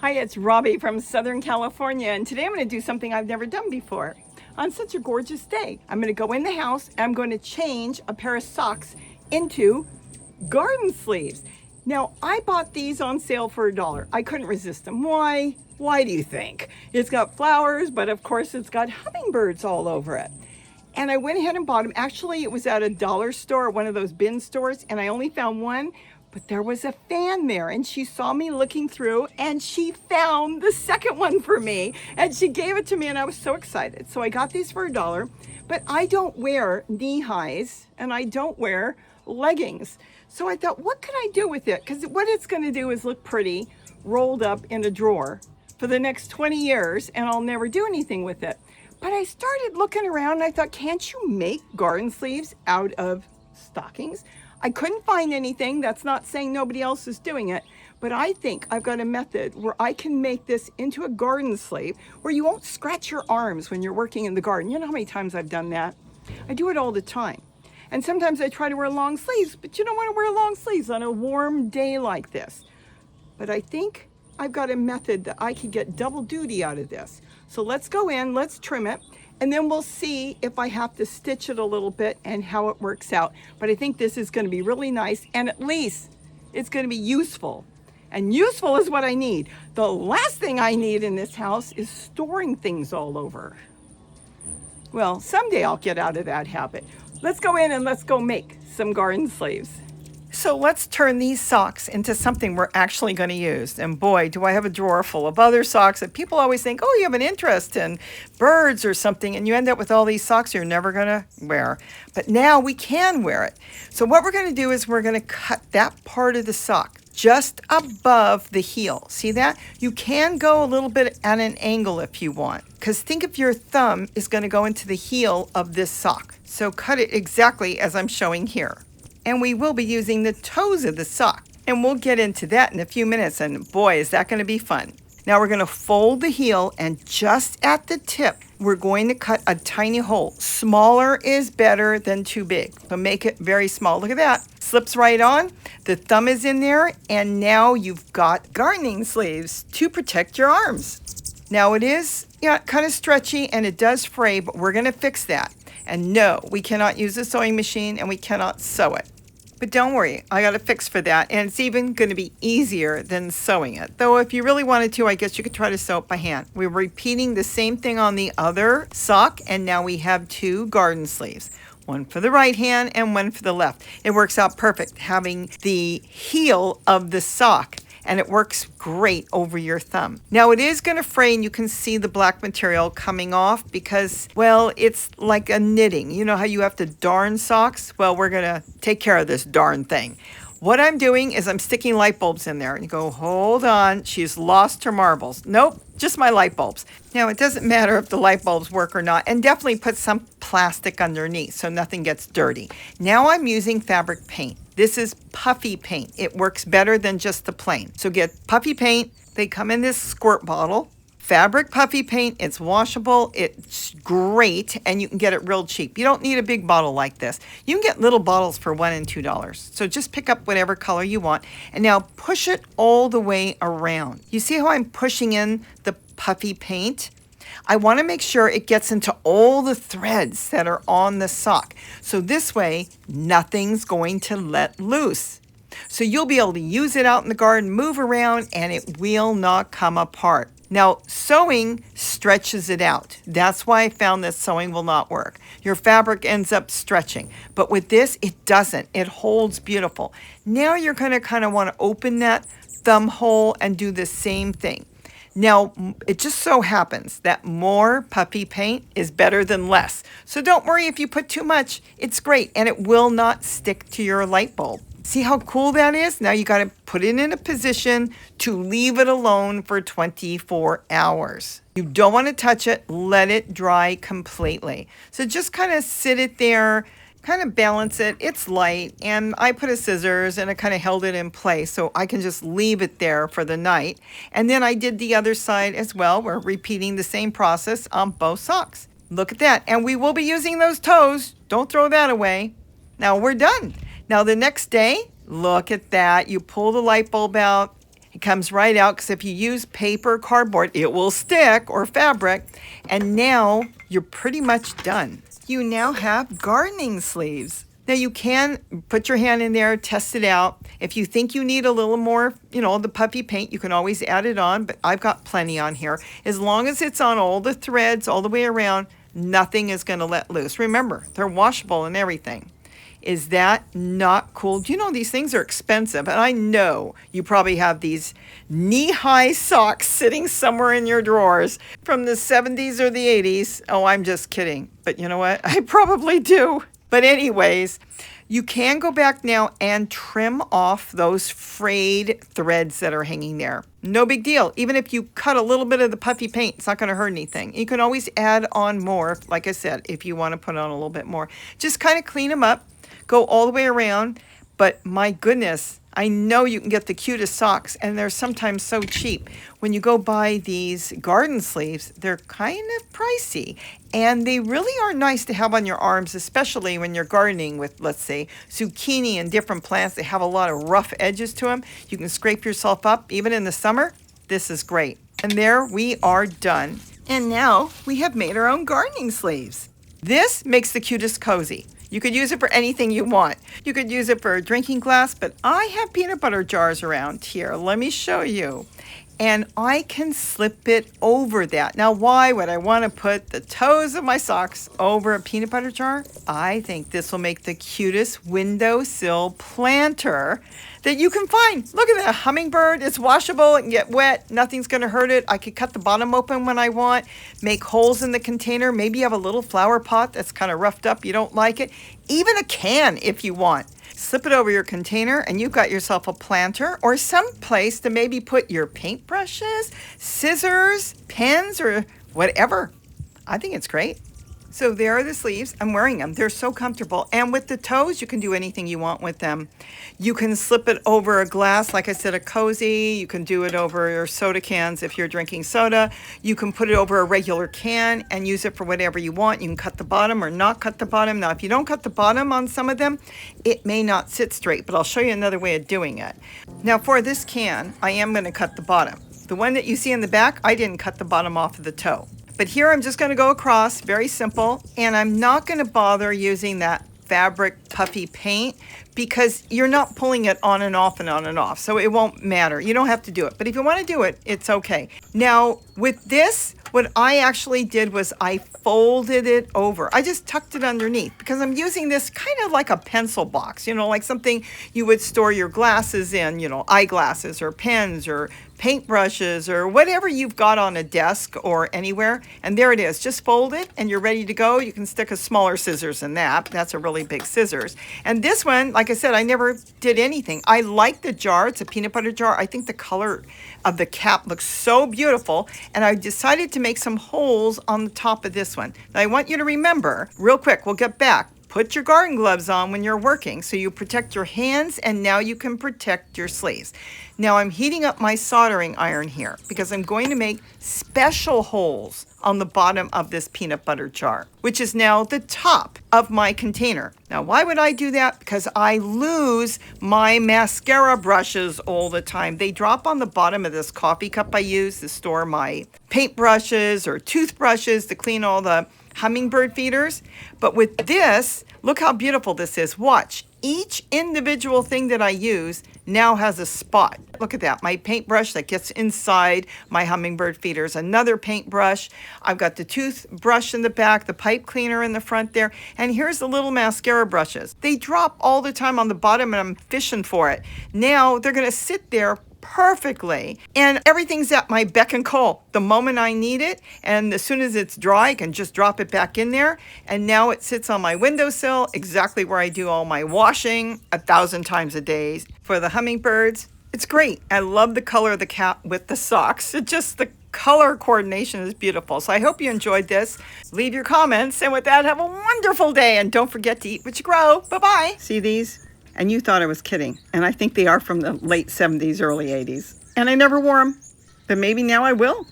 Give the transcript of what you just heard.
Hi, it's Robbie from Southern California, and today I'm going to do something I've never done before. On such a gorgeous day, I'm going to go in the house and I'm going to change a pair of socks into garden sleeves. Now, I bought these on sale for $1. I couldn't resist them. Why? Why do you think? It's got flowers, but of course it's got hummingbirds all over it. And I went ahead and bought them. Actually, it was at a dollar store, one of those bin stores, and I only found one. But there was a fan there, and she saw me looking through, and she found the second one for me, and she gave it to me, and I was so excited. So I got these for $1, but I don't wear knee highs, and I don't wear leggings. So I thought, what could I do with it? Because what it's going to do is look pretty rolled up in a drawer for the next 20 years, and I'll never do anything with it. But I started looking around, and I thought, can't you make garden sleeves out of stockings? I couldn't find anything. That's not saying nobody else is doing it, but I think I've got a method where I can make this into a garden sleeve where you won't scratch your arms when you're working in the garden. You know how many times I've done that? I do it all the time. And sometimes I try to wear long sleeves, but you don't want to wear long sleeves on a warm day like this. But I think I've got a method that I could get double duty out of this. So let's go in, let's trim it, and then we'll see if I have to stitch it a little bit and how it works out. But I think this is going to be really nice, and at least it's going to be useful. And useful is what I need. The last thing I need in this house is storing things all over. Well, someday I'll get out of that habit. Let's go in and let's go make some garden sleeves. So let's turn these socks into something we're actually going to use. And boy, do I have a drawer full of other socks that people always think, oh, you have an interest in birds or something, and you end up with all these socks you're never going to wear. But now we can wear it. So what we're going to do is we're going to cut that part of the sock just above the heel. See that? You can go a little bit at an angle if you want, because think if your thumb is going to go into the heel of this sock. So cut it exactly as I'm showing here. And we will be using the toes of the sock. And we'll get into that in a few minutes. And boy, is that going to be fun. Now we're going to fold the heel, and just at the tip, we're going to cut a tiny hole. Smaller is better than too big. So make it very small. Look at that. Slips right on. The thumb is in there. And now you've got gardening sleeves to protect your arms. Now it is kind of stretchy and it does fray, but we're going to fix that. And no, we cannot use a sewing machine and we cannot sew it. But don't worry, I got a fix for that, and it's even going to be easier than sewing it. Though if you really wanted to, I guess you could try to sew it by hand. We're repeating the same thing on the other sock, and now we have two garden sleeves. One for the right hand and one for the left. It works out perfect having the heel of the sock, and it works great over your thumb. Now it is going to fray, and you can see the black material coming off because, well, it's like a knitting. You know how you have to darn socks? Well, we're going to take care of this darn thing. What I'm doing is I'm sticking light bulbs in there, and you go, hold on, she's lost her marbles. Nope, just my light bulbs. Now it doesn't matter if the light bulbs work or not, and definitely put some plastic underneath so nothing gets dirty. Now I'm using fabric paint. This is puffy paint. It works better than just the plain. So get puffy paint. They come in this squirt bottle. Fabric puffy paint. It's washable. It's great, and you can get it real cheap. You don't need a big bottle like this. You can get little bottles for $1 and $2. So just pick up whatever color you want, and now push it all the way around. You see how I'm pushing in the puffy paint? I want to make sure it gets into all the threads that are on the sock. So this way, nothing's going to let loose. So you'll be able to use it out in the garden, move around, and it will not come apart. Now, sewing stretches it out. That's why I found that sewing will not work. Your fabric ends up stretching. But with this, it doesn't. It holds beautiful. Now you're going to kind of want to open that thumb hole and do the same thing. Now, it just so happens that more puffy paint is better than less. So don't worry if you put too much. It's great, and it will not stick to your light bulb. See how cool that is? Now you got to put it in a position to leave it alone for 24 hours. You don't want to touch it. Let it dry completely. So just kind of sit it there, kind of balance it. It's light, and I put a scissors and I kind of held it in place so I can just leave it there for the night. And then I did the other side as well. We're repeating the same process on both socks. Look at that. And we will be using those toes. Don't throw that away. Now we're done. Now the next day, look at that. You pull the light bulb out It comes right out because if you use paper, cardboard, it will stick, or fabric. And now you're pretty much done. You now have gardening sleeves. Now you can put your hand in there, test it out. If you think you need a little more, the puffy paint, you can always add it on, but I've got plenty on here. As long as it's on all the threads all the way around, nothing is going to let loose. Remember, they're washable and everything. Is that not cool? Do you know these things are expensive? And I know you probably have these knee-high socks sitting somewhere in your drawers from the 70s or the 80s. Oh, I'm just kidding. But you know what? I probably do. But anyways, you can go back now and trim off those frayed threads that are hanging there. No big deal. Even if you cut a little bit of the puffy paint, it's not going to hurt anything. You can always add on more, like I said, if you want to put on a little bit more. Just kind of clean them up. Go all the way around, but my goodness, I know you can get the cutest socks, and they're sometimes so cheap. When you go buy these garden sleeves, they're kind of pricey, and they really are nice to have on your arms, especially when you're gardening with, let's say, zucchini and different plants. They have a lot of rough edges to them. You can scrape yourself up, even in the summer. This is great. And there we are done. And now we have made our own gardening sleeves. This makes the cutest cozy. You could use it for anything you want. You could use it for a drinking glass, but I have peanut butter jars around here. Let me show you. And I can slip it over that. Now, why would I want to put the toes of my socks over a peanut butter jar? I think this will make the cutest windowsill planter that you can find. Look at that hummingbird. It's washable. It can get wet. Nothing's going to hurt it. I could cut the bottom open when I want, make holes in the container. Maybe you have a little flower pot that's kind of roughed up. You don't like it. Even a can if you want. Slip it over your container and you've got yourself a planter or some place to maybe put your paintbrushes, scissors, pens, or whatever. I think it's great. So there are the sleeves. I'm wearing them. They're so comfortable. And with the toes, you can do anything you want with them. You can slip it over a glass, like I said, a cozy. You can do it over your soda cans if you're drinking soda. You can put it over a regular can and use it for whatever you want. You can cut the bottom or not cut the bottom. Now, if you don't cut the bottom on some of them, it may not sit straight, but I'll show you another way of doing it. Now, for this can, I am going to cut the bottom. The one that you see in the back, I didn't cut the bottom off of the toe. But here I'm just going to go across, very simple, and I'm not going to bother using that fabric puffy paint because you're not pulling it on and off and on and off, so it won't matter. You don't have to do it, but if you want to do it, it's okay. Now, with this, what I actually did was I folded it over. I just tucked it underneath because I'm using this kind of like a pencil box, like something you would store your glasses in, eyeglasses or pens or paintbrushes or whatever you've got on a desk or anywhere. And there it is. Just fold it and you're ready to go. You can stick a smaller scissors in that. That's a really big scissors. And this one, like I said, I never did anything. I like the jar. It's a peanut butter jar. I think the color of the cap looks so beautiful. And I decided to make some holes on the top of this one. Now I want you to remember, real quick, we'll get back. Put your garden gloves on when you're working so you protect your hands, and now you can protect your sleeves. Now I'm heating up my soldering iron here because I'm going to make special holes on the bottom of this peanut butter jar, which is now the top of my container. Now, why would I do that? Because I lose my mascara brushes all the time. They drop on the bottom of this coffee cup I use to store my paintbrushes or toothbrushes to clean all the hummingbird feeders. But with this, look how beautiful this is. Watch, each individual thing that I use now has a spot. Look at that, my paintbrush that gets inside my hummingbird feeders, another paintbrush. I've got the toothbrush in the back, the pipe cleaner in the front there, and here's the little mascara brushes. They drop all the time on the bottom and I'm fishing for it. Now they're gonna sit there perfectly and everything's at my beck and call the moment I need it, and as soon as it's dry I can just drop it back in there, and now it sits on my windowsill exactly where I do all my washing 1,000 times a day for the hummingbirds. It's great. I love the color of the cap with the socks. It just, the color coordination is beautiful. So I hope you enjoyed this. Leave your comments, and with that, have a wonderful day, and don't forget to eat what you grow. Bye-bye. See these? And you thought I was kidding. And I think they are from the late 70s, early 80s. And I never wore them. But maybe now I will.